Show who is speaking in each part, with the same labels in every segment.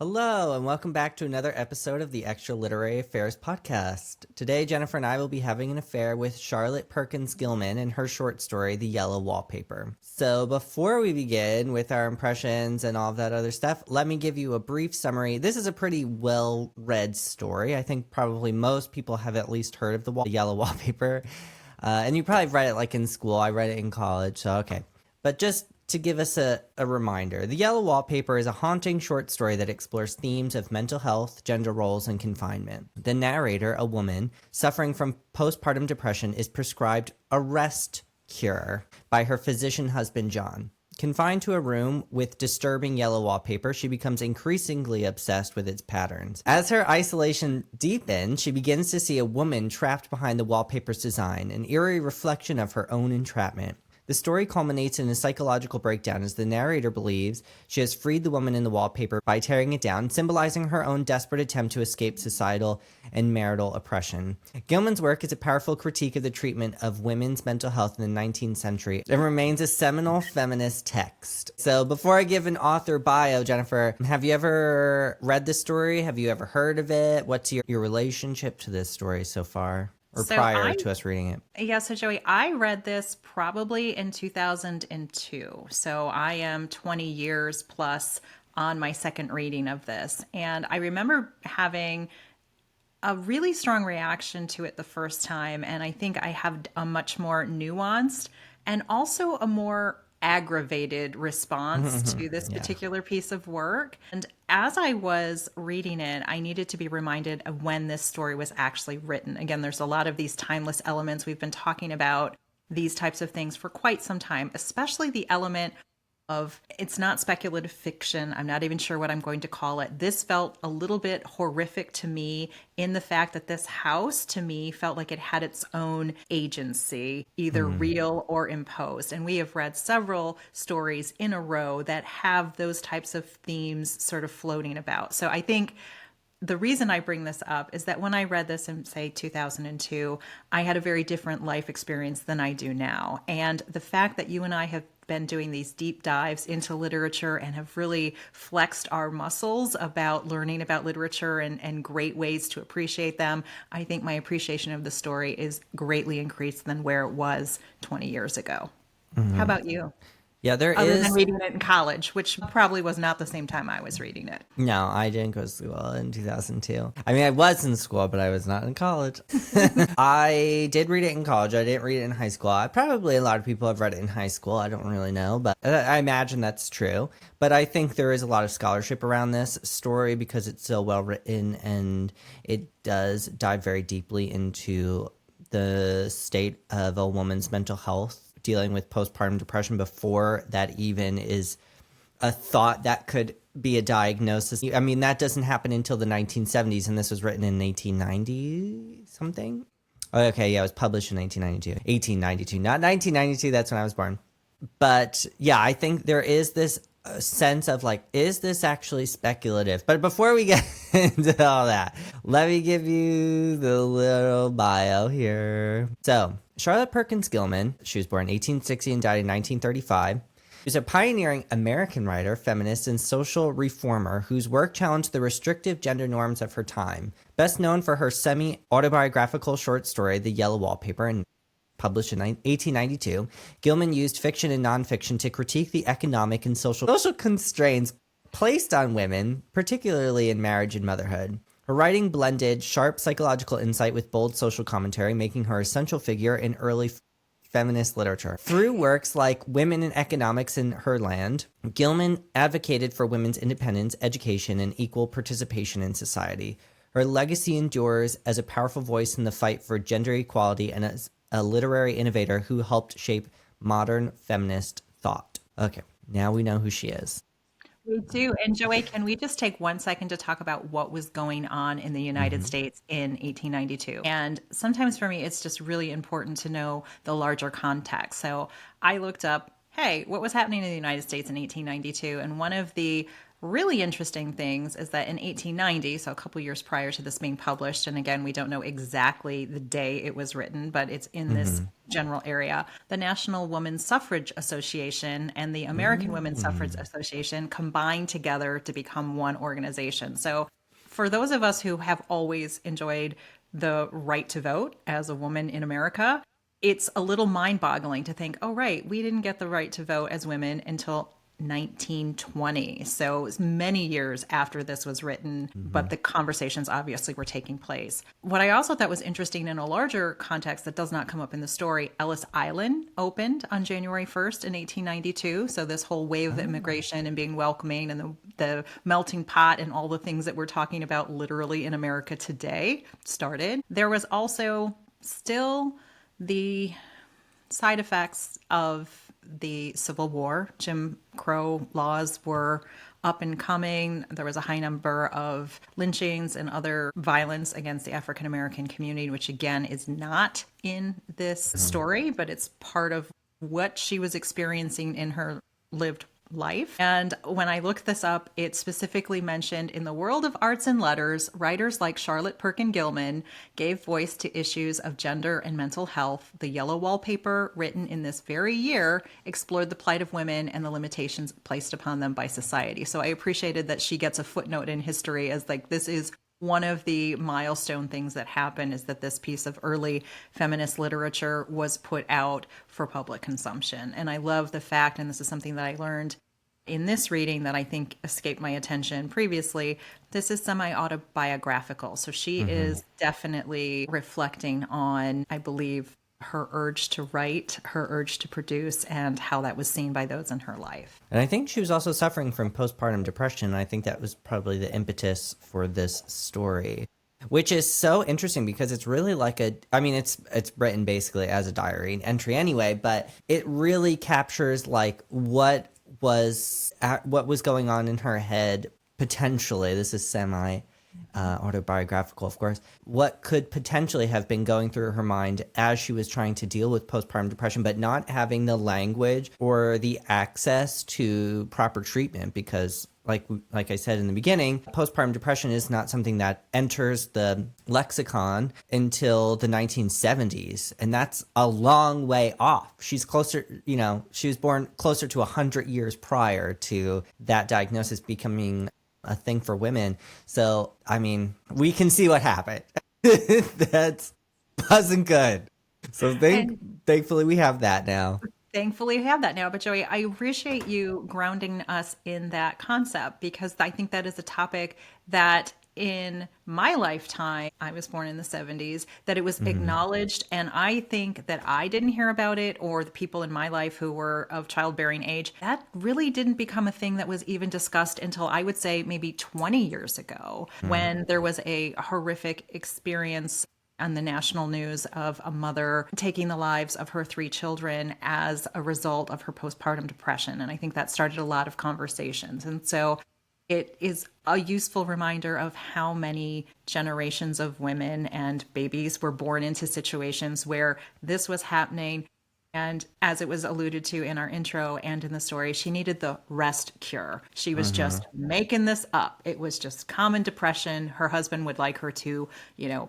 Speaker 1: Hello, and welcome back to another episode of the Extra Literary Affairs podcast. Today, Jennifer and I will be having an affair with Charlotte Perkins Gilman and her short story, The Yellow Wallpaper. So, before we begin with our impressions and all of that other stuff, let me give you a brief summary. This is a pretty well-read story. I think probably most people have at least heard of The Yellow Wallpaper. And you probably read it like in school. I read it in college, so okay. But just to give us a reminder, The Yellow Wallpaper is a haunting short story that explores themes of mental health, gender roles, and confinement. The narrator, a woman suffering from postpartum depression, is prescribed a rest cure by her physician husband, John. Confined to a room with disturbing yellow wallpaper, she becomes increasingly obsessed with its patterns. As her isolation deepens, she begins to see a woman trapped behind the wallpaper's design, an eerie reflection of her own entrapment. The story culminates in a psychological breakdown as the narrator believes she has freed the woman in the wallpaper by tearing it down, symbolizing her own desperate attempt to escape societal and marital oppression. Gilman's work is a powerful critique of the treatment of women's mental health in the 19th century and remains a seminal feminist text. So before I give an author bio, Jennifer, have you ever read this story? Have you ever heard of it? What's your relationship to this story so far? Or prior to us reading it?
Speaker 2: Yeah, so Joey, I read this probably in 2002. So I am 20 years plus on my second reading of this. And I remember having a really strong reaction to it the first time. And I think I have a much more nuanced and also a more aggravated response to this particular piece of work. And as I was reading it, I needed to be reminded of when this story was actually written. Again, there's a lot of these timeless elements. We've been talking about these types of things for quite some time, especially the element of it's not speculative fiction. I'm not even sure what I'm going to call it. This felt a little bit horrific to me in the fact that this house to me felt like it had its own agency, either real or imposed. And we have read several stories in a row that have those types of themes sort of floating about. So I think the reason I bring this up is that when I read this in, say, 2002, I had a very different life experience than I do now. And the fact that you and I have been doing these deep dives into literature and have really flexed our muscles about learning about literature and great ways to appreciate them, I think my appreciation of the story is greatly increased than where it was 20 years ago. How about you?
Speaker 1: Yeah,
Speaker 2: Other than reading it in college, which probably was not the same time I was reading it.
Speaker 1: No, I didn't go to school in 2002. I mean, I was in school, but I was not in college. I did read it in college. I didn't read it in high school. Probably a lot of people have read it in high school. I don't really know, but I imagine that's true. But I think there is a lot of scholarship around this story because it's so well written and it does dive very deeply into the state of a woman's mental health, dealing with postpartum depression before that even is a thought that could be a diagnosis. I mean, that doesn't happen until the 1970s, and this was written in 1890 something. Okay, yeah, it was published in 1892. 1892, not 1992, that's when I was born. But yeah, I think there is this sense of like, is this actually speculative? But before we get into all that, let me give you the little bio here. So, Charlotte Perkins Gilman, she was born in 1860 and died in 1935. She was a pioneering American writer, feminist, and social reformer whose work challenged the restrictive gender norms of her time. Best known for her semi-autobiographical short story, The Yellow Wallpaper, and published in 1892, Gilman used fiction and nonfiction to critique the economic and social constraints placed on women, particularly in marriage and motherhood. Her writing blended sharp psychological insight with bold social commentary, making her a central figure in early feminist literature. Through works like Women in Economics in Her Land, Gilman advocated for women's independence, education, and equal participation in society. Her legacy endures as a powerful voice in the fight for gender equality and as a literary innovator who helped shape modern feminist thought. Okay, now we know who she is.
Speaker 2: We do. And Joey, can we just take 1 second to talk about what was going on in the United States in 1892? And sometimes for me, it's just really important to know the larger context. So I looked up, hey, what was happening in the United States in 1892? And one of the really interesting things is that in 1890, so a couple years prior to this being published, and again, we don't know exactly the day it was written, but it's in this general area, the National Woman Suffrage Association and the American Women's Suffrage
Speaker 1: Mm.
Speaker 2: Association combined together to become one organization. So for those of us who have always enjoyed the right to vote as a woman in America, it's a little mind boggling to think, oh, right, we didn't get the right to vote as women until 1920. So it's many years after this was written, but the conversations obviously were taking place. What I also thought was interesting in a larger context that does not come up in the story, Ellis Island opened on January 1st in 1892. So this whole wave of immigration and being welcoming and the melting pot and all the things that we're talking about literally in America today started. There was also still the side effects of the Civil War. Jim Crow laws were up and coming. There was a high number of lynchings and other violence against the African American community, which again is not in this story, but it's part of what she was experiencing in her lived life. And when I looked this up, it specifically mentioned in the world of arts and letters, writers like Charlotte Perkins Gilman gave voice to issues of gender and mental health. The Yellow Wallpaper, written in this very year, explored the plight of women and the limitations placed upon them by society. So I appreciated that she gets a footnote in history as like, this is one of the milestone things that happened is that this piece of early feminist literature was put out for public consumption. And I love the fact, and this is something that I learned in this reading that I think escaped my attention previously, this is semi-autobiographical. So she is definitely reflecting on, I believe, her urge to write, her urge to produce, and how that was seen by those in her life.
Speaker 1: And I think she was also suffering from postpartum depression. I think that was probably the impetus for this story, which is so interesting because it's really like it's written basically as a diary entry anyway, but it really captures like what was going on in her head potentially. This is semi autobiographical, of course, what could potentially have been going through her mind as she was trying to deal with postpartum depression, but not having the language or the access to proper treatment because like I said in the beginning, postpartum depression is not something that enters the lexicon until the 1970s. And that's a long way off. She's closer, she was born closer to 100 years prior to that diagnosis becoming a thing for women. So, I mean, we can see what happened. That wasn't good. So thankfully we have that now.
Speaker 2: Thankfully, we have that now. But Joey, I appreciate you grounding us in that concept because I think that is a topic that in my lifetime, I was born in the 70s, that it was acknowledged. And I think that I didn't hear about it or the people in my life who were of childbearing age, that really didn't become a thing that was even discussed until I would say maybe 20 years ago when there was a horrific experience on the national news of a mother taking the lives of her 3 children as a result of her postpartum depression. And I think that started a lot of conversations. And so it is a useful reminder of how many generations of women and babies were born into situations where this was happening. And as it was alluded to in our intro and in the story, she needed the rest cure. She was just making this up. It was just common depression. Her husband would like her to,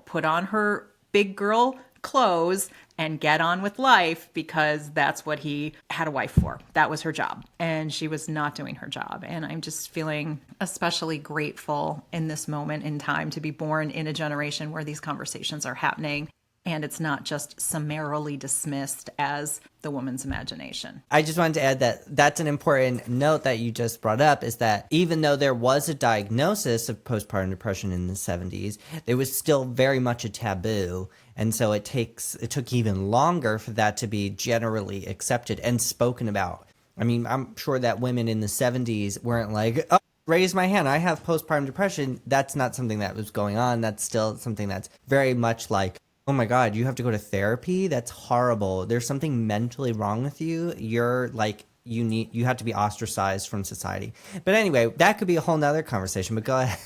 Speaker 2: put on her big girl clothes and get on with life because that's what he had a wife for. That was her job. And she was not doing her job. And I'm just feeling especially grateful in this moment in time to be born in a generation where these conversations are happening. And it's not just summarily dismissed as the woman's imagination.
Speaker 1: I just wanted to add that that's an important note that you just brought up is that even though there was a diagnosis of postpartum depression in the 70s, it was still very much a taboo. And so it took even longer for that to be generally accepted and spoken about. I mean, I'm sure that women in the 70s weren't like, oh, raise my hand, I have postpartum depression. That's not something that was going on. That's still something that's very much like, oh my God, you have to go to therapy? That's horrible. There's something mentally wrong with you. You're like, you have to be ostracized from society. But anyway, that could be a whole nother conversation, but go ahead.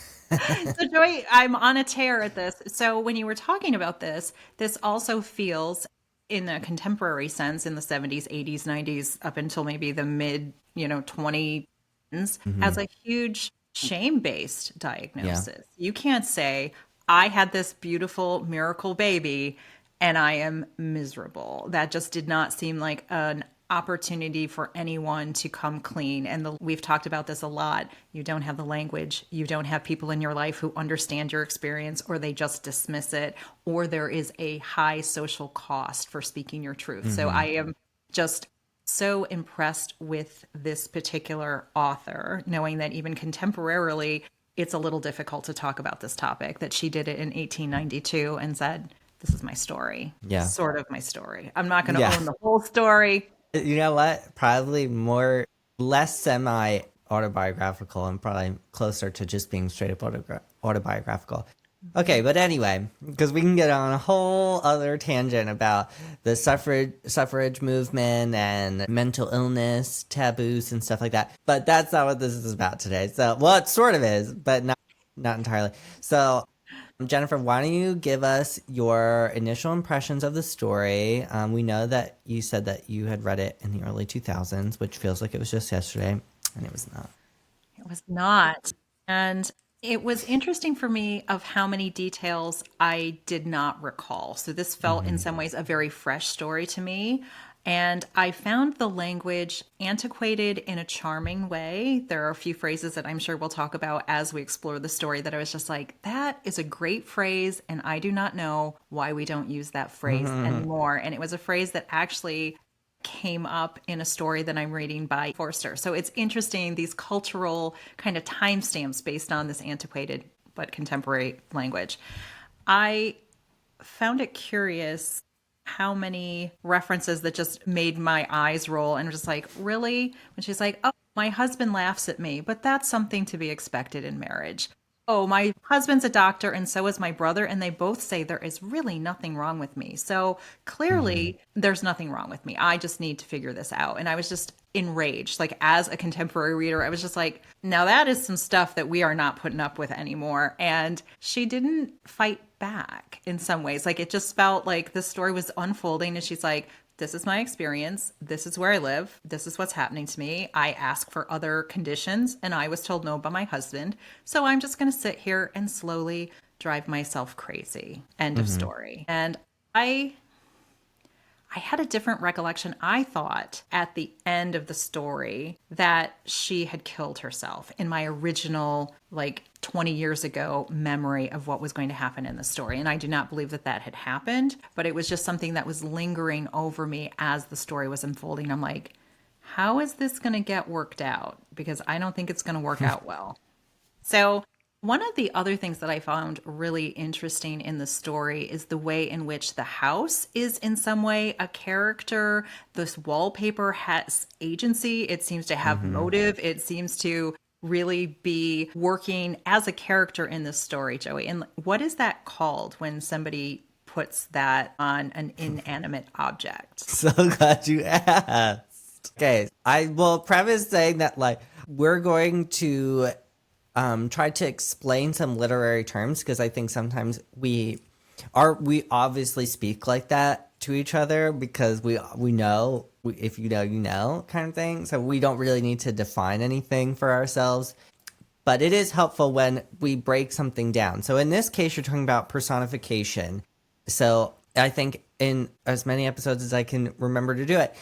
Speaker 2: So Joy, I'm on a tear at this. So when you were talking about this also feels in a contemporary sense in the 70s, 80s, 90s, up until maybe the mid, 20 as a huge shame-based
Speaker 1: Yeah.
Speaker 2: diagnosis. You can't say, I had this beautiful miracle baby and I am miserable. That just did not seem like an opportunity for anyone to come clean. And we've talked about this a lot. You don't have the language, you don't have people in your life who understand your experience, or they just dismiss it, or there is a high social cost for speaking your truth. So I am just so impressed with this particular author, knowing that even contemporarily, it's a little difficult to talk about this topic, that she did it in 1892 and said, this is my story,
Speaker 1: Yeah.
Speaker 2: sort of my story. I'm not going to
Speaker 1: Yeah.
Speaker 2: own the whole story.
Speaker 1: You know what? Probably less semi autobiographical and probably closer to just being straight up autobiographical. Okay, but anyway, because we can get on a whole other tangent about the suffrage movement and mental illness, taboos, and stuff like that. But that's not what this is about today. So, well, it sort of is, but not entirely. So, Jennifer, why don't you give us your initial impressions of the story? We know that you said that you had read it in the early 2000s, which feels like it was just yesterday, and it was not.
Speaker 2: It was not. And it was interesting for me of how many details I did not recall. So this felt in some ways a very fresh story to me. And I found the language antiquated in a charming way. There are a few phrases that I'm sure we'll talk about as we explore the story that I was just like, that is a great phrase. And I do not know why we don't use that phrase anymore. And it was a phrase that actually came up in a story that I'm reading by Forster. So it's interesting, these cultural kind of timestamps based on this antiquated but contemporary language. I found it curious how many references that just made my eyes roll and just like, really? When she's like, oh, my husband laughs at me, but that's something to be expected in marriage. Oh, my husband's a doctor and so is my brother, and they both say there is really nothing wrong with me. So clearly there's nothing wrong with me. I just need to figure this out. And I was just enraged. Like, as a contemporary reader, I was just like, now that is some stuff that we are not putting up with anymore. And she didn't fight back in some ways. Like, it just felt like the story was unfolding and she's like, this is my experience. This is where I live. This is what's happening to me. I asked for other conditions and I was told no by my husband. So I'm just going to sit here and slowly drive myself crazy. End of story. And I had a different recollection. I thought at the end of the story that she had killed herself in my original, like 20 years ago, memory of what was going to happen in the story. And I do not believe that that had happened, but it was just something that was lingering over me as the story was unfolding. I'm like, how is this going to get worked out? Because I don't think it's going to work out well. So one of the other things that I found really interesting in the story is the way in which the house is in some way a character. This wallpaper has agency. It seems to have motive. It seems to really be working as a character in this story, Joey. And what is that called when somebody puts that on an inanimate object?
Speaker 1: So glad you asked. Okay, I will preface saying that, like, we're going to try to explain some literary terms because I think sometimes we obviously speak like that to each other because we know, if you know, you know, kind of thing. So we don't really need to define anything for ourselves. But it is helpful when we break something down. So in this case, you're talking about personification. So I think in as many episodes as I can remember to do it,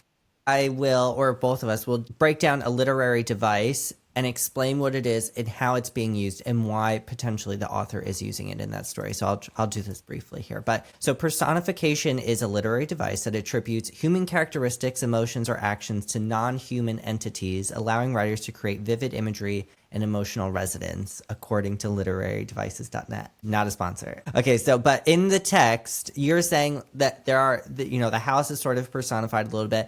Speaker 1: I will, or both of us will break down a literary device and explain what it is and how it's being used and why potentially the author is using it in that story. So I'll do this briefly here. But so personification is a literary device that attributes human characteristics, emotions, or actions to non-human entities, allowing writers to create vivid imagery and emotional resonance, according to literarydevices.net. Not a sponsor. Okay, so, but in the text, you're saying that the house is sort of personified a little bit.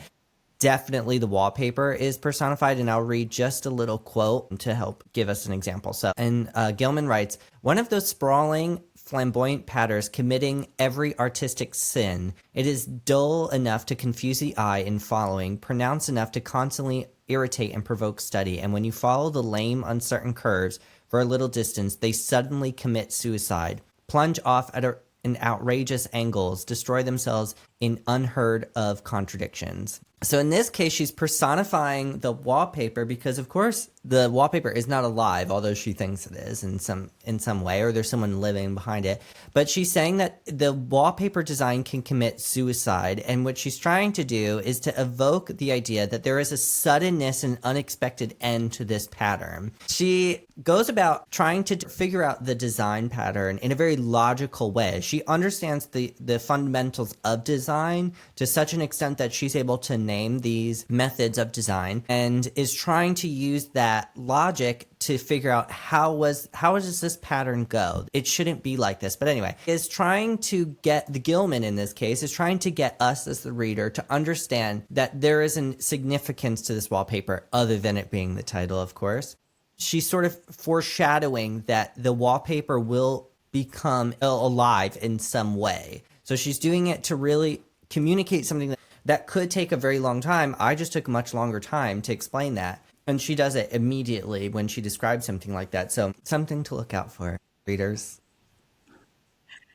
Speaker 1: Definitely the wallpaper is personified, and I'll read just a little quote to help give us an example. So, and Gilman writes, one of those sprawling, flamboyant patterns committing every artistic sin. It is dull enough to confuse the eye in following, pronounced enough to constantly irritate and provoke study. And when you follow the lame, uncertain curves for a little distance, they suddenly commit suicide, plunge off at an outrageous angles, destroy themselves in unheard of contradictions. So in this case, she's personifying the wallpaper because, of course, the wallpaper is not alive, although she thinks it is in some way, or there's someone living behind it. But she's saying that the wallpaper design can commit suicide, and what she's trying to do is to evoke the idea that there is a suddenness and unexpected end to this pattern. She goes about trying to figure out the design pattern in a very logical way. She understands the fundamentals of design to such an extent that she's able to name these methods of design and is trying to use that logic to figure out how does this pattern go? It shouldn't be like this. But anyway, is trying to get the Gilman in this case is trying to get us as the reader to understand that there is a significance to this wallpaper other than it being the title, of course. She's sort of foreshadowing that the wallpaper will become alive in some way. So she's doing it to really communicate something that could take a very long time. I just took a much longer time to explain that. And she does it immediately when she describes something like that. So something to look out for, readers.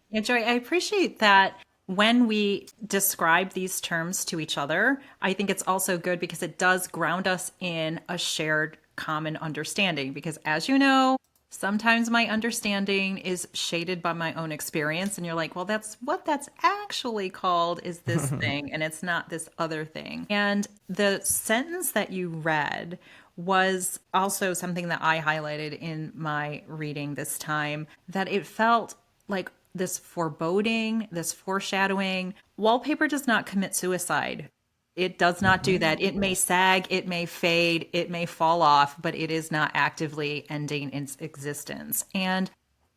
Speaker 2: Yeah, Joy, I appreciate that when we describe these terms to each other. I think it's also good because it does ground us in a shared common understanding. Because as you know, sometimes my understanding is shaded by my own experience. And you're like, well, that's what that's actually called is this thing. And it's not this other thing. And the sentence that you read was also something that I highlighted in my reading this time, that it felt like this foreboding, this foreshadowing. Wallpaper does not commit suicide. It does not do that. It may sag, it may fade, it may fall off, but it is not actively ending its existence. And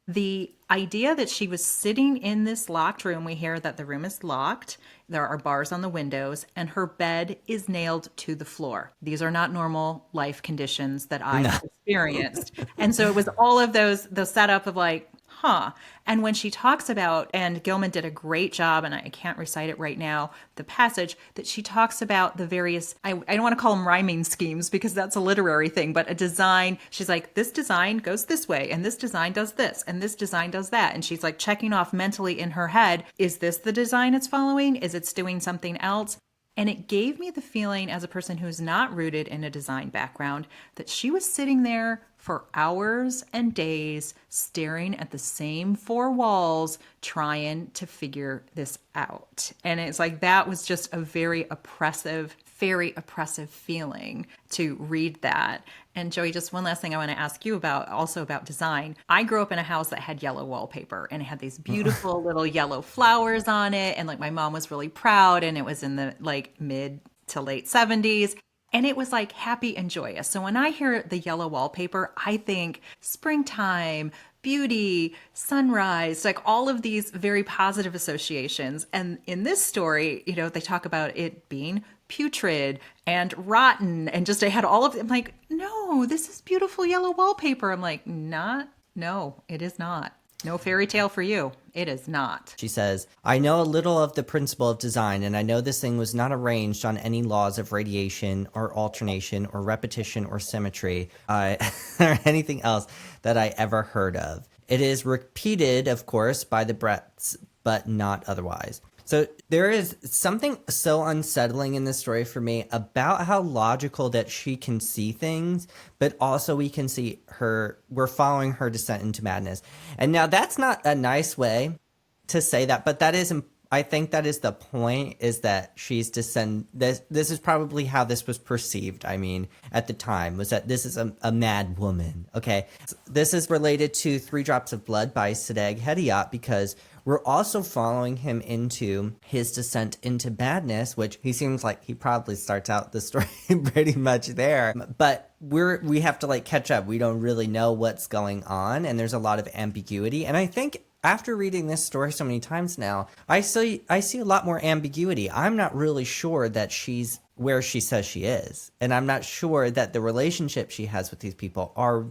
Speaker 2: the idea that she was sitting in this locked room, we hear that the room is locked, there are bars on the windows, and her bed is nailed to the floor. These are not normal life conditions that I've experienced. And so it was all of the setup of like, huh. And when she talks about, and Gilman did a great job, and I can't recite it right now, the passage that she talks about the various, I don't want to call them rhyming schemes because that's a literary thing, but a design. She's like, this design goes this way, and this design does this, and this design does that. And she's like checking off mentally in her head, is this the design it's following? Is it doing something else? And it gave me the feeling, as a person who's not rooted in a design background, that she was sitting there for hours and days staring at the same four walls trying to figure this out. And it's like that was just a very oppressive feeling to read that. And Joey, just one last thing I want to ask you about, also about design. I grew up in a house that had yellow wallpaper and it had these beautiful little yellow flowers on it. And like my mom was really proud, and it was in the like mid to late 70s. And it was like happy and joyous. So when I hear the yellow wallpaper, I think springtime, beauty, sunrise, like all of these very positive associations. And in this story, you know, they talk about it being putrid and rotten and just I had all of them like, no, this is beautiful yellow wallpaper. I'm like, no, it is not. No fairy tale for you. It is not.
Speaker 1: She says, I know a little of the principle of design, and I know this thing was not arranged on any laws of radiation or alternation or repetition or symmetry or anything else that I ever heard of. It is repeated, of course, by the breaths, but not otherwise. So there is something so unsettling in this story for me about how logical that she can see things, but also we can see we're following her descent into madness. And now that's not a nice way to say that, but that is, I think that is the point, is that she's this is probably how this was perceived. I mean, at the time, was that this is a mad woman. Okay. This is related to 3 Drops of Blood by Sadegh Hedayat, because we're also following him into his descent into madness, which he seems like he probably starts out the story pretty much there. But we have to like catch up. We don't really know what's going on, and there's a lot of ambiguity. And I think after reading this story so many times now, I see a lot more ambiguity. I'm not really sure that she's where she says she is, and I'm not sure that the relationship she has with these people are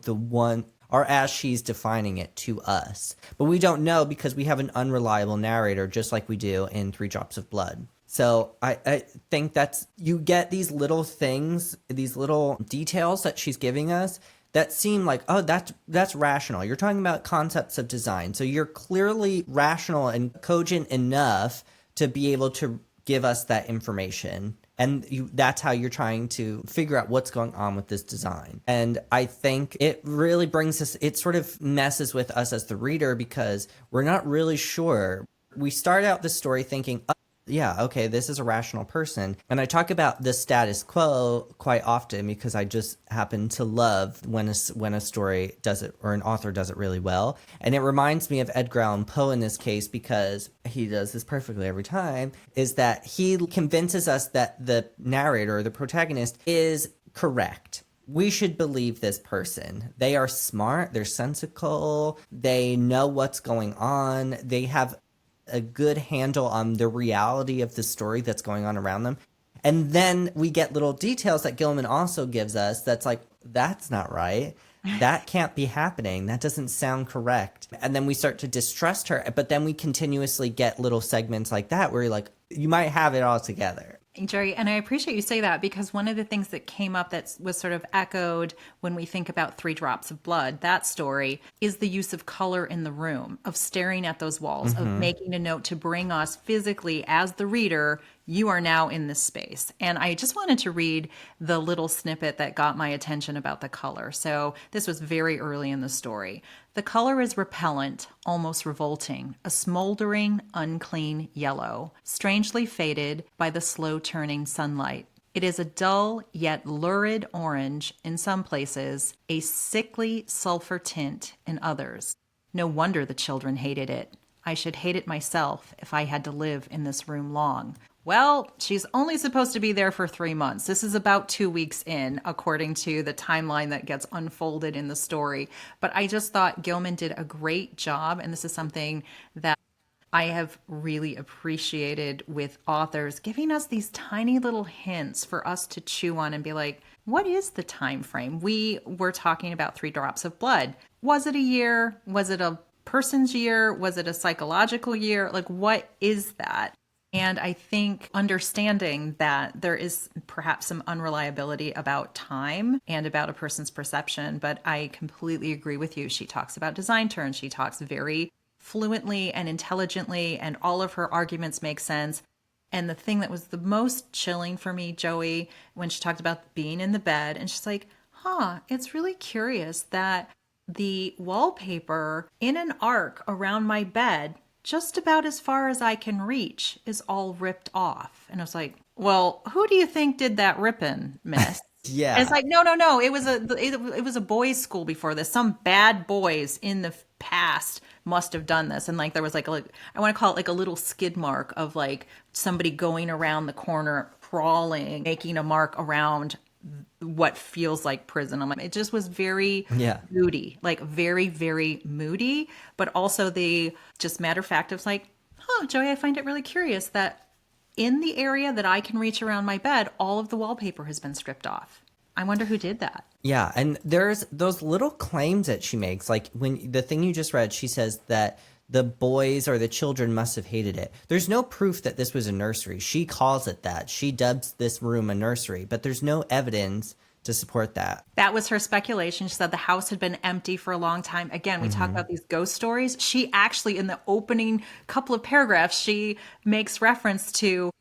Speaker 1: as she's defining it to us. But we don't know because we have an unreliable narrator, just like we do in 3 Drops of Blood. So I think you get these little things, these little details that she's giving us that seem like, oh, that's rational. You're talking about concepts of design. So you're clearly rational and cogent enough to be able to give us that information. And that's how you're trying to figure out what's going on with this design. And I think it really brings us, it sort of messes with us as the reader because we're not really sure. We start out the story thinking, oh, yeah, okay, this is a rational person. And I talk about the status quo quite often because I just happen to love when a story does it or an author does it really well. And it reminds me of Edgar Allan Poe in this case because he does this perfectly every time, is that he convinces us that the narrator or the protagonist is correct. We should believe this person. They are smart, they're sensical, they know what's going on, they have a good handle on the reality of the story that's going on around them. And then we get little details that Gilman also gives us that's like, that's not right. That can't be happening. That doesn't sound correct. And then we start to distrust her. But then we continuously get little segments like that where you're like, you might have it all together.
Speaker 2: Jerry, and I appreciate you say that because one of the things that came up that was sort of echoed when we think about Three Drops of Blood, that story, is the use of color in the room, of staring at those walls, of making a note to bring us physically as the reader, you are now in this space. And I just wanted to read the little snippet that got my attention about the color. So this was very early in the story. The color is repellent, almost revolting, a smoldering, unclean yellow, strangely faded by the slow-turning sunlight. It is a dull yet lurid orange in some places, a sickly sulfur tint in others. No wonder the children hated it. I should hate it myself if I had to live in this room long. Well, she's only supposed to be there for 3 months. This is about 2 weeks in, according to the timeline that gets unfolded in the story. But I just thought Gilman did a great job, and this is something that I have really appreciated with authors, giving us these tiny little hints for us to chew on and be like, what is the time frame? We were talking about 3 Drops of Blood. Was it a year? Was it a person's year? Was it a psychological year? Like, what is that? And I think understanding that there is perhaps some unreliability about time and about a person's perception, but I completely agree with you. She talks about design terms. She talks very fluently and intelligently, and all of her arguments make sense. And the thing that was the most chilling for me, Joey, when she talked about being in the bed, and she's like, it's really curious that the wallpaper in an arc around my bed, just about as far as I can reach, is all ripped off. And I was like, well, who do you think did that ripping, miss?
Speaker 1: Yeah.
Speaker 2: And it's like, no. It was a boys' school before this. Some bad boys in the past must have done this. And like, there was like I want to call it like a little skid mark of like somebody going around the corner, crawling, making a mark around what feels like prison. I'm like, it just was very moody, like very, very moody, but also the just matter of fact of like, Joey, I find it really curious that in the area that I can reach around my bed, all of the wallpaper has been stripped off. I wonder who did that.
Speaker 1: Yeah, and there's those little claims that she makes. Like when the thing you just read, she says that the boys or the children must have hated it. There's no proof that this was a nursery. She calls it that. She dubs this room a nursery, but there's no evidence to support that.
Speaker 2: That was her speculation. She said the house had been empty for a long time. Again, we talk about these ghost stories. She actually, in the opening couple of paragraphs, she makes reference to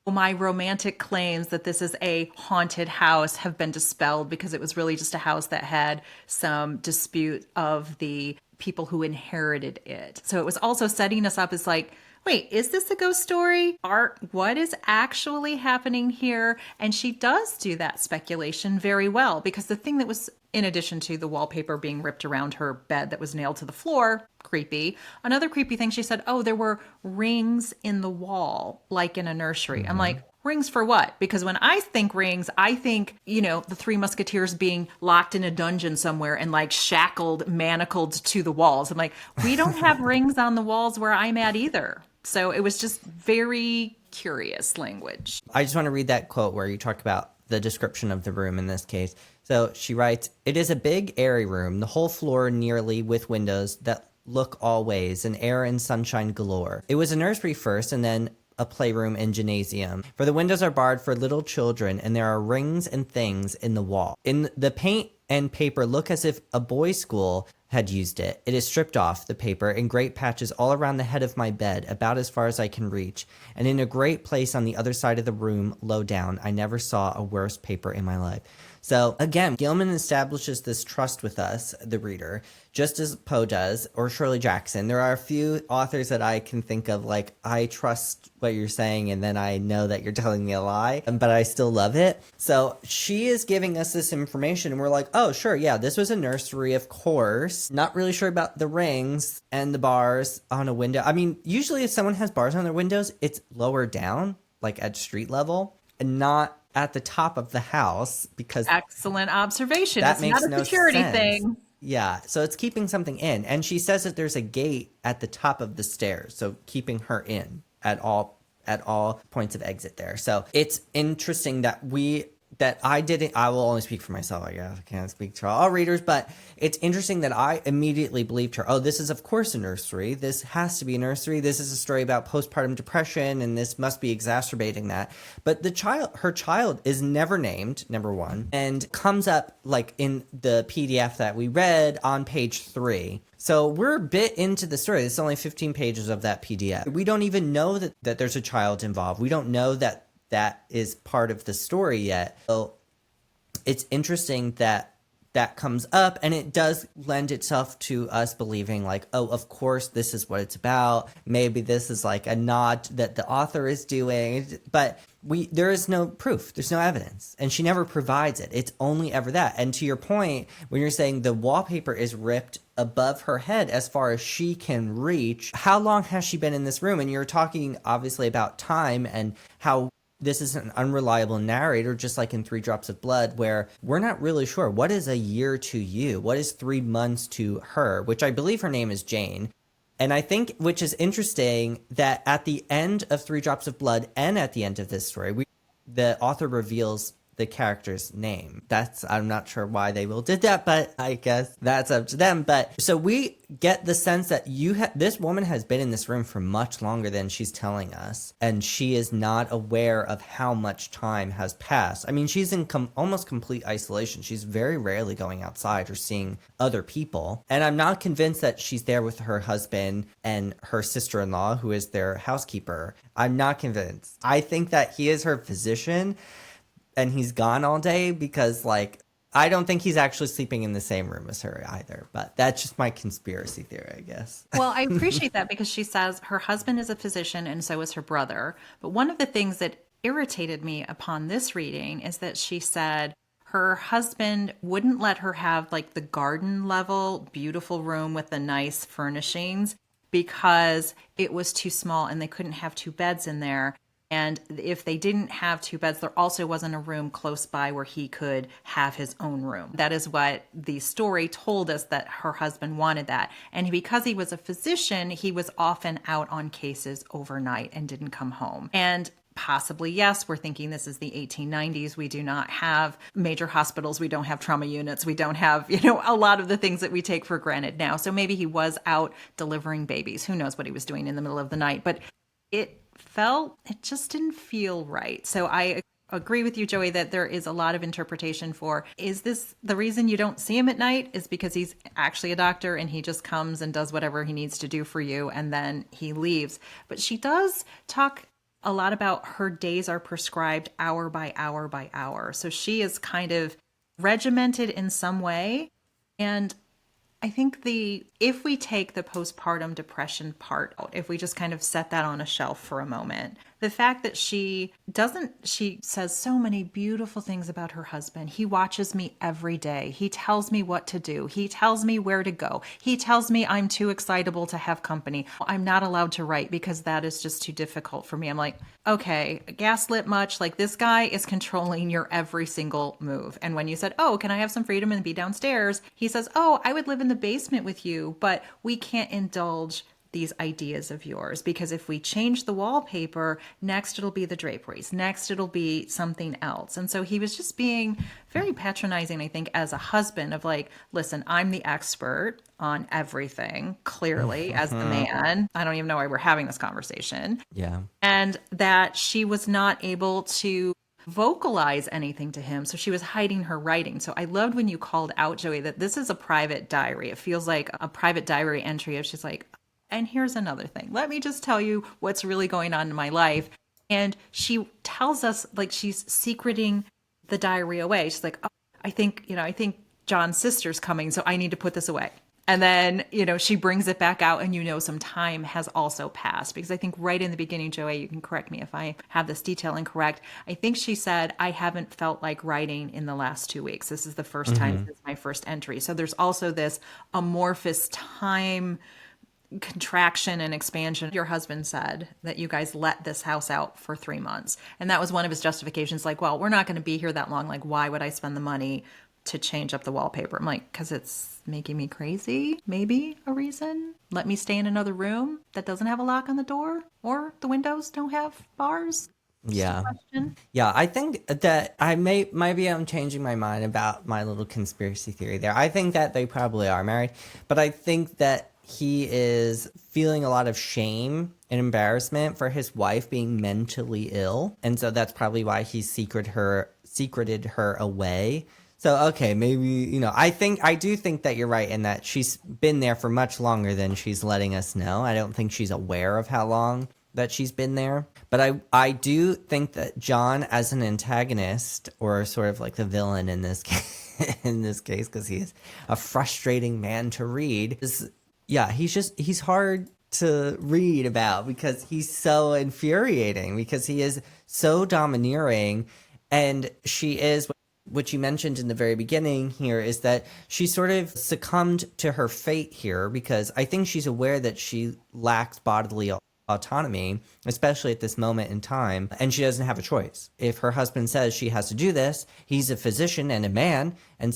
Speaker 2: my romantic claims that this is a haunted house have been dispelled because it was really just a house that had some dispute of the people who inherited it. So it was also setting us up as like, wait, is this a ghost story? What is actually happening here? And she does do that speculation very well, because the thing that was, in addition to the wallpaper being ripped around her bed that was nailed to the floor, creepy. Another creepy thing she said, there were rings in the wall, like in a nursery. I'm like, rings for what? Because when I think rings, I think, the Three Musketeers being locked in a dungeon somewhere and like shackled, manacled to the walls. I'm like, we don't have rings on the walls where I'm at either. So it was just very curious language.
Speaker 1: I just want to read that quote where you talk about the description of the room in this case. So she writes, "It is a big, airy room, the whole floor nearly with windows that look all ways, and air and sunshine galore. It was a nursery first, and then a playroom and gymnasium. For the windows are barred for little children, and there are rings and things in the wall. In the paint and paper look as if a boys' school, had used it. It is stripped off, the paper, in great patches all around the head of my bed, about as far as I can reach, and in a great place on the other side of the room, low down. I never saw a worse paper in my life. So again, Gilman establishes this trust with us, the reader, just as Poe does, or Shirley Jackson. There are a few authors that I can think of, like, I trust what you're saying, and then I know that you're telling me a lie, but I still love it. So she is giving us this information, and we're like, oh, sure, yeah, this was a nursery, of course. Not really sure about the rings and the bars on a window. I mean, usually if someone has bars on their windows, it's lower down, like at street level, and not at the top of the house, because
Speaker 2: Excellent observation.
Speaker 1: that
Speaker 2: It's
Speaker 1: makes
Speaker 2: not a
Speaker 1: no
Speaker 2: security
Speaker 1: sense.
Speaker 2: thing.
Speaker 1: Yeah, so it's keeping something in. And she says that there's a gate at the top of the stairs, so keeping her in at all points of exit there. So it's interesting that I will only speak for myself, I guess. I can't speak to all readers, but it's interesting that I immediately believed her. Oh, this is of course a nursery. This has to be a nursery. This is a story about postpartum depression, and this must be exacerbating that. But her child is never named, number one, and comes up like in the PDF that we read on page 3. So we're a bit into the story. It's only 15 pages of that PDF. We don't even know that there's a child involved. We don't know that is part of the story yet. So it's interesting that comes up, and it does lend itself to us believing like, oh, of course this is what it's about. Maybe this is like a nod that the author is doing, but there is no proof. There's no evidence, and she never provides it. It's only ever that. And to your point, when you're saying the wallpaper is ripped above her head as far as she can reach, how long has she been in this room? And you're talking obviously about time and how this is an unreliable narrator, just like in 3 Drops of Blood, where we're not really sure. What is a year to you? What is 3 months to her? Which I believe her name is Jane. And I think, which is interesting, that at the end of 3 Drops of Blood and at the end of this story, the author reveals the character's name. I'm not sure why they will did that, but I guess that's up to them. But so we get the sense that this woman has been in this room for much longer than she's telling us, and she is not aware of how much time has passed. I mean, she's in almost complete isolation. She's very rarely going outside or seeing other people. And I'm not convinced that she's there with her husband and her sister-in-law, who is their housekeeper. I'm not convinced. I think that he is her physician, and he's gone all day, because, like, I don't think he's actually sleeping in the same room as her either. But that's just my conspiracy theory, I guess.
Speaker 2: Well, I appreciate that, because she says her husband is a physician and so is her brother. But one of the things that irritated me upon this reading is that she said her husband wouldn't let her have like the garden level, beautiful room with the nice furnishings because it was too small and they couldn't have 2 beds in there. And if they didn't have 2 beds, there also wasn't a room close by where he could have his own room. That is what the story told us, that her husband wanted that. And because he was a physician, he was often out on cases overnight and didn't come home. And possibly, yes, we're thinking this is the 1890s. We do not have major hospitals. We don't have trauma units. We don't have, a lot of the things that we take for granted now. So maybe he was out delivering babies. Who knows what he was doing in the middle of the night. But it just didn't feel right. So I agree with you, Joey, that there is a lot of interpretation for, is this the reason you don't see him at night is because he's actually a doctor and he just comes and does whatever he needs to do for you and then he leaves. But she does talk a lot about her days are prescribed hour by hour by hour. So she is kind of regimented in some way. And I think if we take the postpartum depression part out, if we just kind of set that on a shelf for a moment, the fact that she says so many beautiful things about her husband. He watches me every day. He tells me what to do. He tells me where to go. He tells me I'm too excitable to have company. I'm not allowed to write because that is just too difficult for me. I'm like, okay, gaslit much? Like, this guy is controlling your every single move. And when you said, oh, can I have some freedom and be downstairs? He says, oh, I would live in the basement with you, but we can't indulge these ideas of yours, because if we change the wallpaper, next it'll be the draperies, next it'll be something else. And so he was just being very patronizing, I think, as a husband, of like, listen, I'm the expert on everything, clearly, as the man. I don't even know why we're having this conversation.
Speaker 1: Yeah.
Speaker 2: And that she was not able to vocalize anything to him. So she was hiding her writing. So I loved when you called out, Joey, that this is a private diary. It feels like a private diary entry of she's like, and here's another thing. Let me just tell you what's really going on in my life. And she tells us like she's secreting the diary away. She's like, oh, I think John's sister's coming, so I need to put this away. And then, she brings it back out and some time has also passed. Because I think right in the beginning, Joey, you can correct me if I have this detail incorrect. I think she said, I haven't felt like writing in the last 2 weeks. This is the first time since my first entry. So there's also this amorphous time contraction and expansion. Your husband said that you guys let this house out for 3 months. And that was one of his justifications. Like, well, we're not going to be here that long. Like, why would I spend the money to change up the wallpaper? I'm like, because it's making me crazy. Maybe a reason. Let me stay in another room that doesn't have a lock on the door or the windows don't have bars.
Speaker 1: Yeah. Yeah, I think that maybe I'm changing my mind about my little conspiracy theory there. I think that they probably are married, but I think that he is feeling a lot of shame and embarrassment for his wife being mentally ill. And so that's probably why he secreted her away. So, okay, maybe, I do think that you're right in that she's been there for much longer than she's letting us know. I don't think she's aware of how long that she's been there. But I do think that John, as an antagonist, or sort of like the villain in this case, because he's a frustrating man to read, he's hard to read about because he's so infuriating, because he is so domineering. And she is, what you mentioned in the very beginning here, is that she sort of succumbed to her fate here, because I think she's aware that she lacks bodily autonomy, especially at this moment in time, and she doesn't have a choice. If her husband says she has to do this, he's a physician and a man, and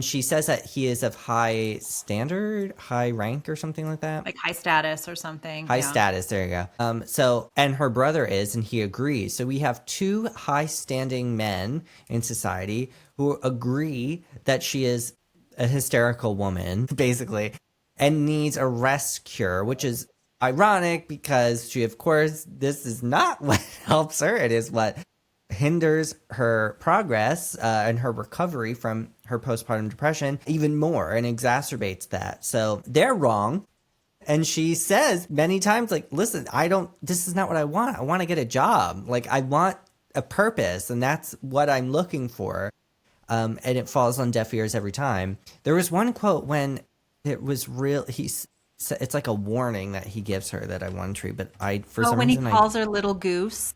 Speaker 1: she says that he is of high standard, high rank or something like that.
Speaker 2: Like high status or something.
Speaker 1: High status, there you go. And her brother is, and he agrees. So we have two high-standing men in society who agree that she is a hysterical woman, basically, and needs a rest cure, which is ironic because she, of course, this is not what helps her. It is what hinders her progress and her recovery from her postpartum depression even more and exacerbates that. So they're wrong. And she says many times, like, listen, this is not what I want. I want to get a job. Like, I want a purpose, and that's what I'm looking for. And it falls on deaf ears every time. There was one quote when it was real. It's like a warning that he gives her that I want to treat, but
Speaker 2: when he calls her little goose.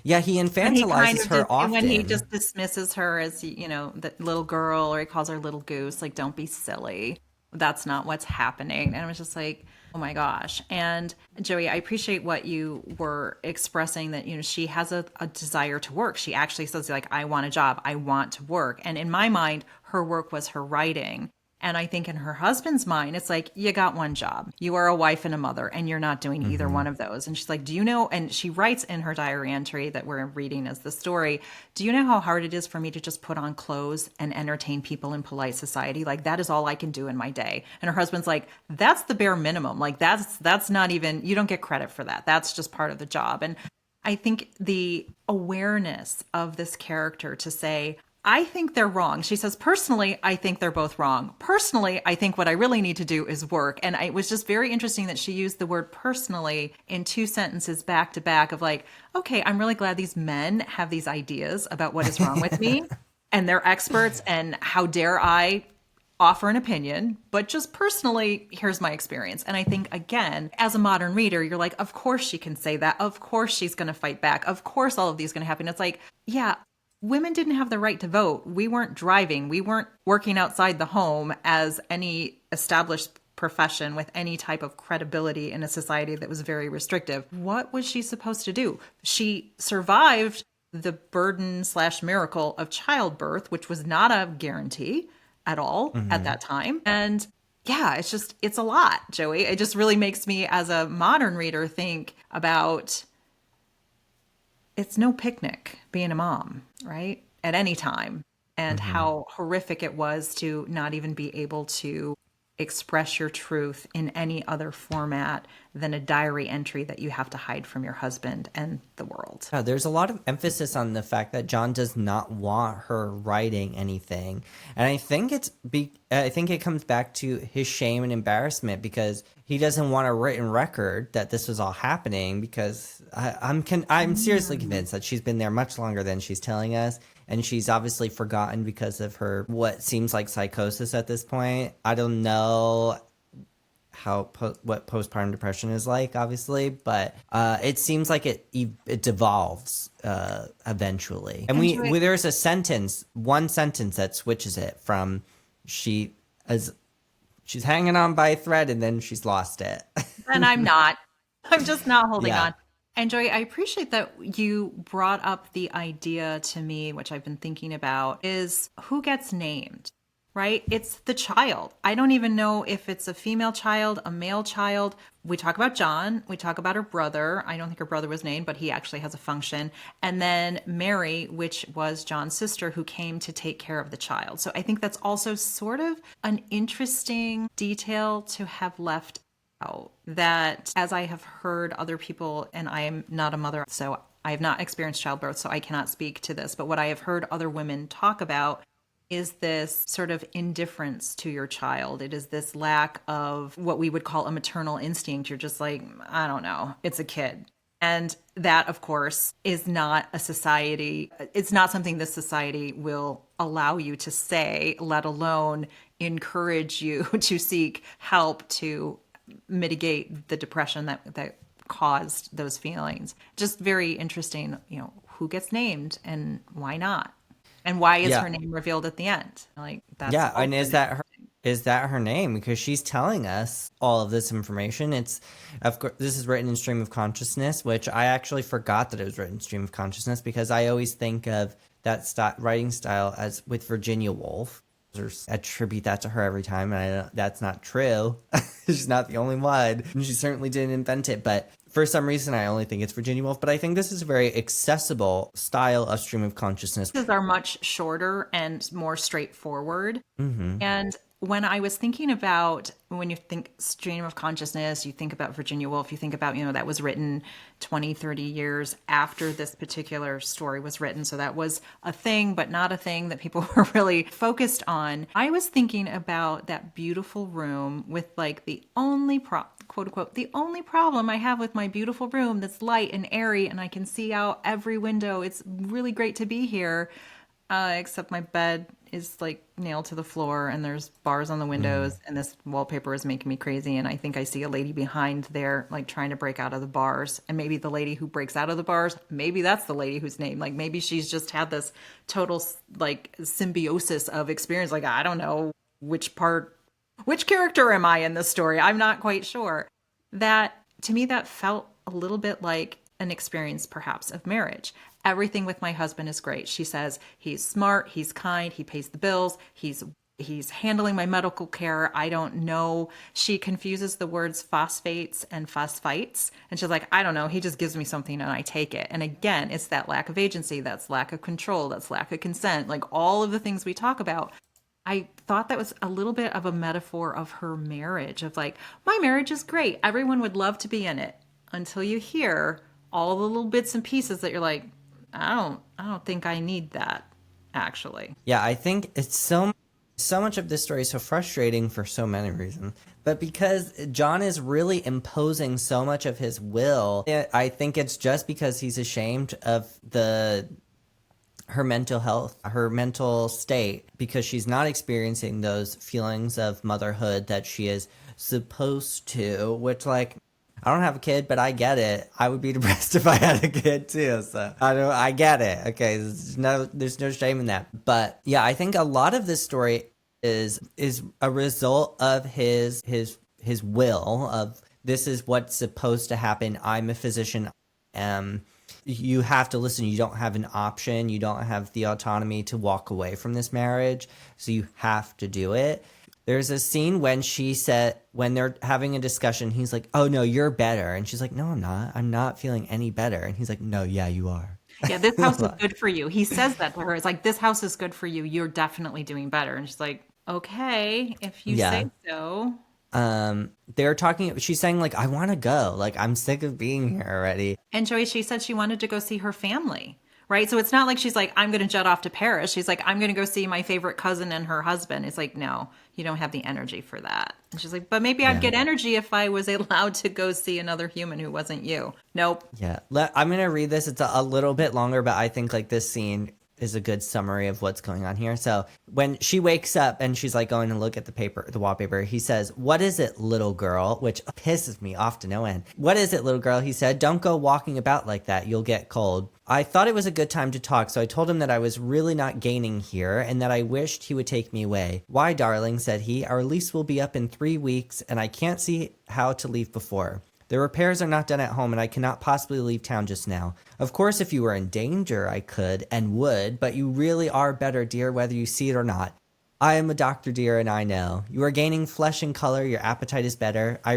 Speaker 1: Yeah, he infantilizes her often.
Speaker 2: When he just dismisses her as, the little girl, or he calls her little goose, like, don't be silly. That's not what's happening. And I was just like, oh my gosh. And Joey, I appreciate what you were expressing, that, she has a desire to work. She actually says, like, I want a job. I want to work. And in my mind, her work was her writing. And I think in her husband's mind, it's like, you got one job. You are a wife and a mother, and you're not doing either one of those. And she's like, do you know? And she writes in her diary entry that we're reading as the story, do you know how hard it is for me to just put on clothes and entertain people in polite society? Like, that is all I can do in my day. And her husband's like, that's the bare minimum. Like, that's not even, you don't get credit for that. That's just part of the job. And I think the awareness of this character to say, I think they're wrong. She says, personally, I think they're both wrong. Personally, I think what I really need to do is work. And it was just very interesting that she used the word personally in 2 sentences back to back of like, okay, I'm really glad these men have these ideas about what is wrong with me and they're experts, and how dare I offer an opinion, but just personally, here's my experience. And I think, again, as a modern reader, you're like, of course she can say that. Of course she's going to fight back. Of course all of these are going to happen. It's like, yeah, women didn't have the right to vote. We weren't driving. We weren't working outside the home as any established profession with any type of credibility in a society that was very restrictive. What was she supposed to do? She survived the burden/miracle of childbirth, which was not a guarantee at all at that time. And yeah, it's a lot, Joey. It just really makes me, as a modern reader, think about, it's no picnic being a mom, right? At any time. And how horrific it was to not even be able to express your truth in any other format than a diary entry that you have to hide from your husband and the world.
Speaker 1: There's a lot of emphasis on the fact that John does not want her writing anything, and I think it comes back to his shame and embarrassment because he doesn't want a written record that this was all happening. Because I'm seriously convinced that she's been there much longer than she's telling us, and she's obviously forgotten because of her what seems like psychosis at this point. I don't know what postpartum depression is like, obviously, but it seems like it devolves eventually. And there's one sentence that switches it from she's hanging on by a thread and then she's lost it.
Speaker 2: And I'm not. I'm just not holding
Speaker 1: Yeah.
Speaker 2: on. And Joy, I appreciate that you brought up the idea to me, which I've been thinking about, is who gets named, right? It's the child. I don't even know if it's a female child, a male child. We talk about John. We talk about her brother. I don't think her brother was named, but he actually has a function. And then Mary, which was John's sister, who came to take care of the child. So I think that's also sort of an interesting detail to have left out, that as I have heard other people, and I am not a mother, so I have not experienced childbirth, so I cannot speak to this, but what I have heard other women talk about is this sort of indifference to your child. It is this lack of what we would call a maternal instinct. You're just like, I don't know, it's a kid. And that, of course, is not a society. It's not something this society will allow you to say, let alone encourage you to seek help to mitigate the depression that caused those feelings. Just very interesting, who gets named and why not? And why is her name revealed at the end? Like, that's
Speaker 1: And is that her name? Because she's telling us all of this information. It's, of course, this is written in stream of consciousness, which I actually forgot that it was written in stream of consciousness because I always think of that writing style as with Virginia Woolf. Or attribute that to her every time, and that's not true. She's not the only one, and she certainly didn't invent it. But for some reason, I only think it's Virginia Woolf. But I think this is a very accessible style of stream of consciousness.
Speaker 2: These are much shorter and more straightforward.
Speaker 1: Mm-hmm.
Speaker 2: And when I was thinking about, when you think stream of consciousness, you think about Virginia Woolf, you think about, that was written 20, 30 years after this particular story was written. So that was a thing, but not a thing that people were really focused on. I was thinking about that beautiful room with like the only quote unquote, the only problem I have with my beautiful room that's light and airy and I can see out every window. It's really great to be here. Except my bed is like nailed to the floor and there's bars on the windows and this wallpaper is making me crazy. And I think I see a lady behind there, like trying to break out of the bars. And maybe the lady who breaks out of the bars, maybe that's the lady whose name, like maybe she's just had this total like symbiosis of experience. Like, I don't know which character am I in this story? I'm not quite sure. That to me, that felt a little bit like an experience perhaps of marriage. Everything with my husband is great. She says he's smart, he's kind, he pays the bills, he's handling my medical care. I don't know. She confuses the words phosphates and phosphites. And she's like, I don't know. He just gives me something and I take it. And again, it's that lack of agency, that's lack of control, that's lack of consent, like all of the things we talk about. I thought that was a little bit of a metaphor of her marriage, of like, my marriage is great. Everyone would love to be in it, until you hear all the little bits and pieces that you're like, I don't think I need that, actually.
Speaker 1: Yeah, I think it's so much of this story is so frustrating for so many reasons. But because John is really imposing so much of his will, I think it's just because he's ashamed of her mental health, her mental state, because she's not experiencing those feelings of motherhood that she is supposed to, which, like, I don't have a kid, but I get it. I would be depressed if I had a kid too. So I get it. Okay, there's no shame in that. But yeah, I think a lot of this story is a result of his will of this is what's supposed to happen. I'm a physician. You have to listen. You don't have an option. You don't have the autonomy to walk away from this marriage. So you have to do it. There's a scene when when they're having a discussion, he's like, oh, no, you're better. And she's like, no, I'm not. I'm not feeling any better. And he's like, no, yeah, you are.
Speaker 2: Yeah, this house is good for you. He says that to her. It's like, this house is good for you. You're definitely doing better. And she's like, Okay, if you say
Speaker 1: Yeah.
Speaker 2: so.
Speaker 1: They're talking, she's saying, like, I want to go. Like, I'm sick of being here already.
Speaker 2: And Joey, she said she wanted to go see her family, right? So it's not like she's like, I'm going to jet off to Paris. She's like, I'm going to go see my favorite cousin and her husband. It's like, no, you don't have the energy for that. And she's like, but maybe I'd
Speaker 1: Yeah.
Speaker 2: get energy if I was allowed to go see another human who wasn't you. Nope.
Speaker 1: Yeah. I'm going to read this. It's a little bit longer, but I think like this scene is a good summary of what's going on here. So when she wakes up and she's like going to look at the wallpaper, he says, "What is it, little girl?" Which pisses me off to no end. "What is it, little girl?" He said. "Don't go walking about like that. You'll get cold." I thought it was a good time to talk, so I told him that I was really not gaining here and that I wished he would take me away. "Why, darling," said he, "our lease will be up in 3 weeks and I can't see how to leave before. The repairs are not done at home and I cannot possibly leave town just now. Of course, if you were in danger, I could and would, but you really are better, dear, whether you see it or not. I am a doctor, dear, and I know. You are gaining flesh and color, your appetite is better. I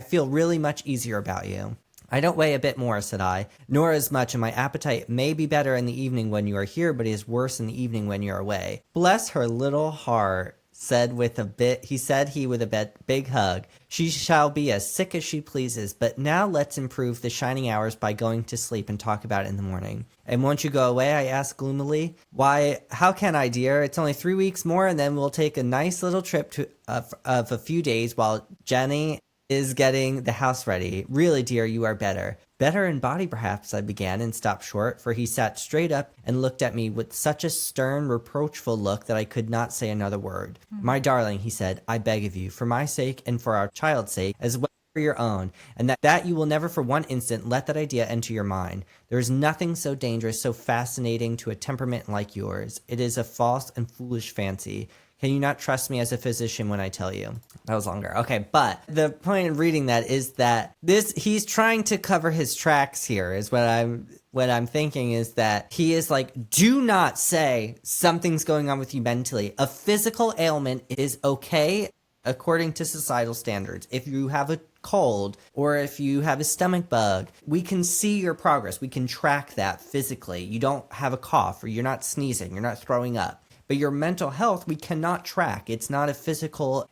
Speaker 1: feel really much easier about you." "I don't weigh a bit more," said I, "nor as much, and my appetite may be better in the evening when you are here, but it is worse in the evening when you are away." "Bless her little heart," he said with a big hug. "She shall be as sick as she pleases, but now let's improve the shining hours by going to sleep and talk about it in the morning." "And won't you go away?" I asked gloomily. "Why, how can I, dear? It's only 3 weeks more, and then we'll take a nice little trip of a few days while Jenny is getting the house ready. Really, dear, you are better." "Better in body, perhaps," I began, and stopped short, for he sat straight up and looked at me with such a stern, reproachful look that I could not say another word. "My darling," he said, "I beg of you, for my sake and for our child's sake, as well as for your own, and that you will never for one instant let that idea enter your mind. There is nothing so dangerous, so fascinating to a temperament like yours. It is a false and foolish fancy. Can you not trust me as a physician when I tell you?" That was longer. Okay, but the point of reading that is that he's trying to cover his tracks here is what I'm thinking is that he is like, do not say something's going on with you mentally. A physical ailment is okay according to societal standards. If you have a cold or if you have a stomach bug, we can see your progress. We can track that physically. You don't have a cough or you're not sneezing, you're not throwing up. But your mental health, we cannot track. It's not a physical,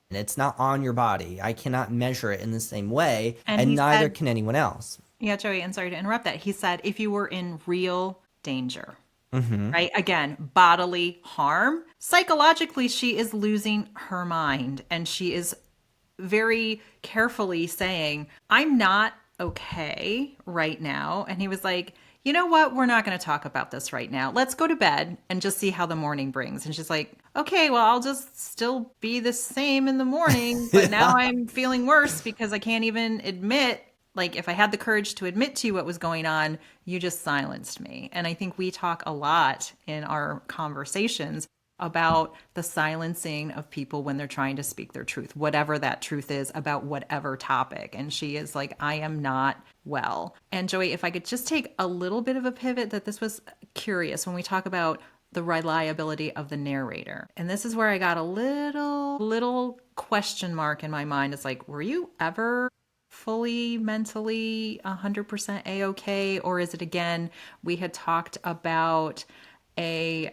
Speaker 1: and it's not on your body. I cannot measure it in the same way,
Speaker 2: And
Speaker 1: and
Speaker 2: he
Speaker 1: neither
Speaker 2: said,
Speaker 1: can anyone else.
Speaker 2: yeah, Joey, and sorry to interrupt that. He said, if you were in real danger, right? Again, bodily harm. Psychologically, she is losing her mind and she is very carefully saying, I'm not okay right now. And he was like, you know what? We're not going to talk about this right now. Let's go to bed and just see how the morning brings. And she's like, okay, well, I'll just still be the same in the morning. But now I'm feeling worse because I can't even admit, like, if I had the courage to admit to you what was going on, you just silenced me. And I think we talk a lot in our conversations about the silencing of people when they're trying to speak their truth, whatever that truth is about whatever topic. And she is like, I am not well. And Joey, if I could just take a little bit of a pivot, that this was curious when we talk about the reliability of the narrator. And this is where I got a little question mark in my mind. It's like, were you ever fully mentally 100% a-okay? Or is it, again, we had talked about a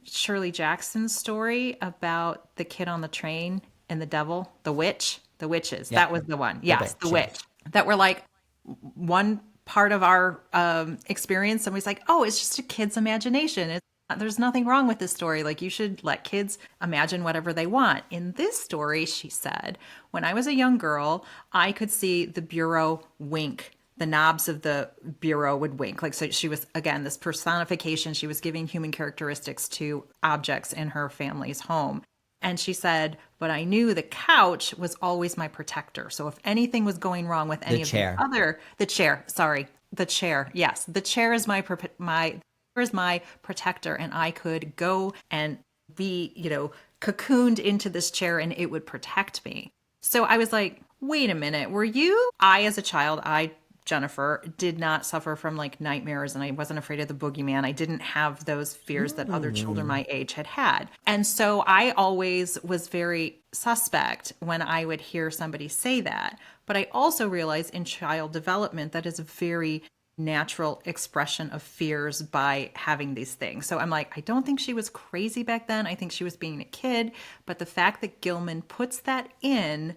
Speaker 2: Shirley Jackson's story about the kid on the train and the devil, the witches.
Speaker 1: Yeah.
Speaker 2: That was the one. Yes, the
Speaker 1: witch,
Speaker 2: witch. That were like one part of our experience. Somebody's like, oh, it's just a kid's imagination. There's nothing wrong with this story. Like, you should let kids imagine whatever they want. In this story, she said, when I was a young girl, I could see the bureau wink. The knobs of the bureau would wink. Like, so she was, again, this personification. She was giving human characteristics to objects in her family's home. And she said, but I knew the couch was always my protector. So if anything was going wrong with any of
Speaker 1: chair.
Speaker 2: the chair, sorry, the chair. Yes, the chair is my protector, and I could go and be, cocooned into this chair and it would protect me. So I was like, wait a minute, as a child, Jennifer, did not suffer from like nightmares, and I wasn't afraid of the boogeyman. I didn't have those fears that other children my age had. And so I always was very suspect when I would hear somebody say that. But I also realized in child development that is very natural expression of fears by having these things. So I'm like, I don't think she was crazy back then. I think she was being a kid. But the fact that Gilman puts that in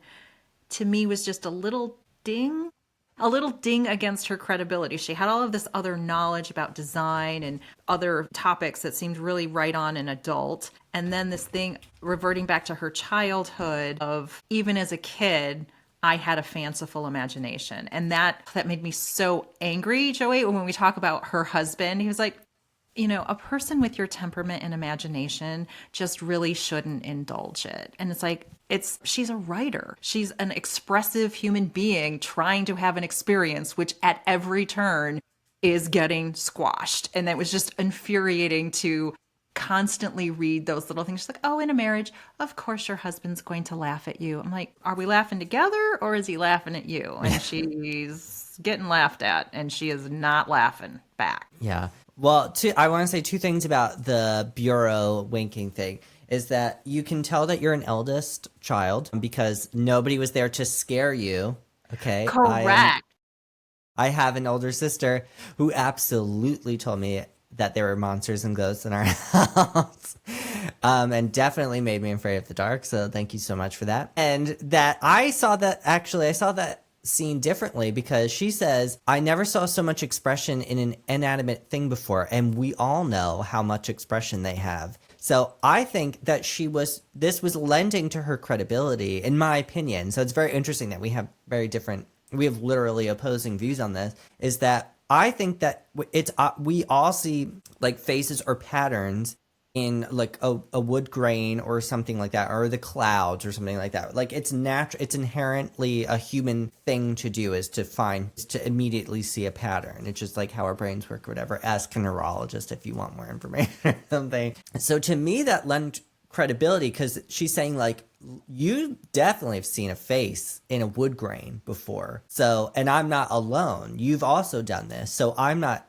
Speaker 2: to me was just a little ding against her credibility. She had all of this other knowledge about design and other topics that seemed really right on an adult. And then this thing reverting back to her childhood of even as a kid, I had a fanciful imagination. And that made me so angry, Joey, when we talk about her husband. He was like, a person with your temperament and imagination just really shouldn't indulge it. And it's like, she's a writer. She's an expressive human being trying to have an experience, which at every turn is getting squashed. And that was just infuriating to constantly read those little things. She's like, oh, in a marriage, of course your husband's going to laugh at you. I'm like, are we laughing together or is he laughing at you? And she's getting laughed at and she is not laughing back.
Speaker 1: Yeah. Well, I want to say two things about the bureau winking thing. Is that you can tell that you're an eldest child because nobody was there to scare you. Okay.
Speaker 2: Correct.
Speaker 1: I have an older sister who absolutely told me that there were monsters and ghosts in our house. And definitely made me afraid of the dark. So thank you so much for that. And that I saw that scene differently because she says, I never saw so much expression in an inanimate thing before. And we all know how much expression they have. So I think that this was lending to her credibility, in my opinion. So it's very interesting that we have literally opposing views on this, is that I think that we all see like faces or patterns in like a wood grain or something like that, or the clouds or something like that. Like it's natural, it's inherently a human thing to do, is to immediately see a pattern. It's just like how our brains work or whatever. Ask a neurologist if you want more information or something. So to me, that lent credibility because she's saying like, you definitely have seen a face in a wood grain before. So, and I'm not alone. You've also done this. So I'm not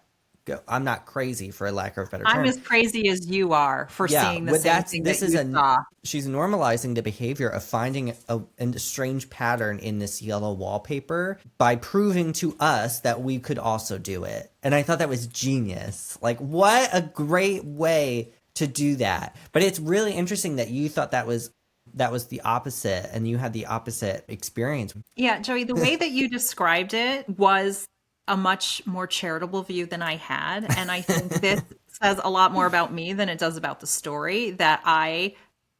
Speaker 1: crazy, for a lack of a better term.
Speaker 2: I'm as crazy as you are for seeing the same thing that you saw.
Speaker 1: She's normalizing the behavior of finding a strange pattern in this yellow wallpaper by proving to us that we could also do it. And I thought that was genius. Like, what a great way to do that. But it's really interesting that you thought that was the opposite and you had the opposite experience.
Speaker 2: Yeah, Joey, the way that you described it was a much more charitable view than I had. And I think this says a lot more about me than it does about the story, that I,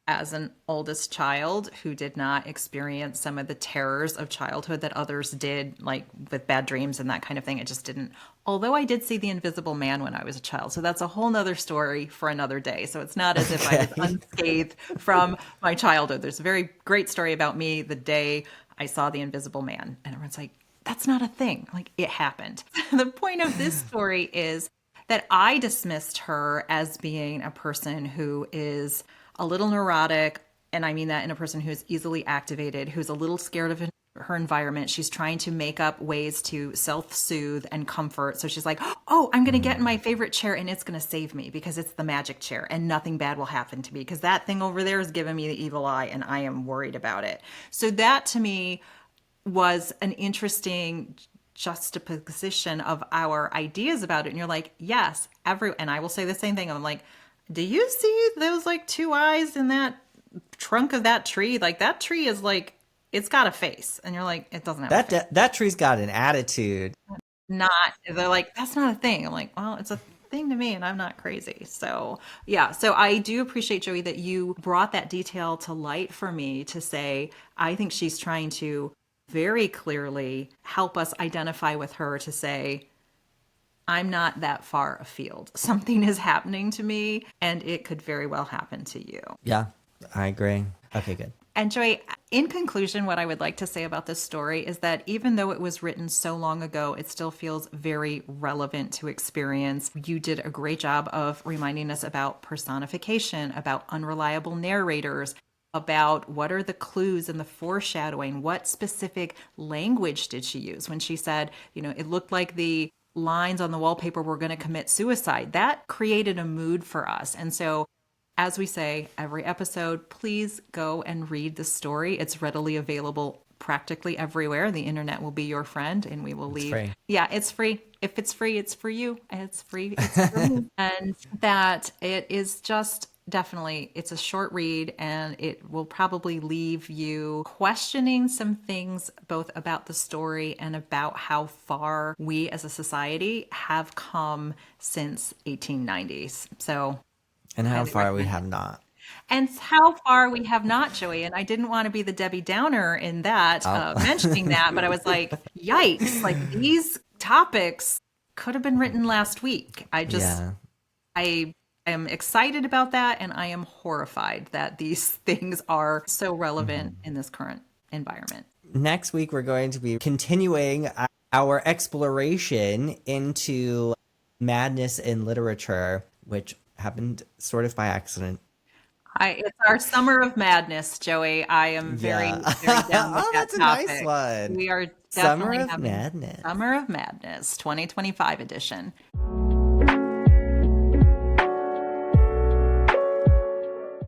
Speaker 2: as an oldest child who did not experience some of the terrors of childhood that others did, like with bad dreams and that kind of thing, it just didn't. Although I did see the Invisible Man when I was a child. So that's a whole nother story for another day. So it's not as if I was unscathed from my childhood. There's a very great story about me the day I saw the Invisible Man. And everyone's like, that's not a thing. Like, it happened. The point of this story is that I dismissed her as being a person who is a little neurotic. And I mean that in a person who is easily activated, who's a little scared of her environment. She's trying to make up ways to self-soothe and comfort. So she's like, oh, I'm going to get in my favorite chair and it's going to save me because it's the magic chair and nothing bad will happen to me because that thing over there is giving me the evil eye and I am worried about it. So that to me was an interesting juxtaposition of our ideas about it. And you're like, yes, and I will say the same thing. I'm like, do you see those like two eyes in that trunk of that tree? Like that tree is like, it's got a face. And you're like, it doesn't have a face.
Speaker 1: That tree's got an attitude.
Speaker 2: They're like, that's not a thing. I'm like, well, it's a thing to me and I'm not crazy. So yeah, so I do appreciate, Joey, that you brought that detail to light for me to say, I think she's trying to very clearly help us identify with her to say, I'm not that far afield. Something is happening to me and it could very well happen to you.
Speaker 1: Yeah, I agree. Okay, good.
Speaker 2: And Joy, in conclusion, what I would like to say about this story is that even though it was written so long ago, it still feels very relevant to experience. You did a great job of reminding us about personification, about unreliable narrators, about what are the clues and the foreshadowing. What specific language did she use when she said, it looked like the lines on the wallpaper were going to commit suicide? That created a mood for us. And so, as we say every episode, please go and read the story. It's readily available practically everywhere. The internet will be your friend and we will leave.
Speaker 1: Free.
Speaker 2: Yeah, it's free. if it's free, it's for you. It's free, it's for me. And that it is just definitely, it's a short read and it will probably leave you questioning some things both about the story and about how far we as a society have come since 1890s. So
Speaker 1: And how
Speaker 2: highly
Speaker 1: far we
Speaker 2: recommend it.
Speaker 1: have not.
Speaker 2: And how far we have not, Joey. And I didn't want to be the Debbie Downer in that,
Speaker 1: Oh.
Speaker 2: mentioning that, but I was like, yikes, like these topics could have been written last week.
Speaker 1: Yeah.
Speaker 2: I am excited about that, and I am horrified that these things are so relevant in this current environment.
Speaker 1: Next week, we're going to be continuing our exploration into madness in literature, which happened sort of by accident.
Speaker 2: It's our summer of madness, Joey. I am very,
Speaker 1: Yeah.
Speaker 2: very down with
Speaker 1: Oh,
Speaker 2: that
Speaker 1: that's a
Speaker 2: topic.
Speaker 1: nice one.
Speaker 2: We are
Speaker 1: Summer
Speaker 2: definitely
Speaker 1: of
Speaker 2: having
Speaker 1: Madness.
Speaker 2: Summer of Madness 2025 edition.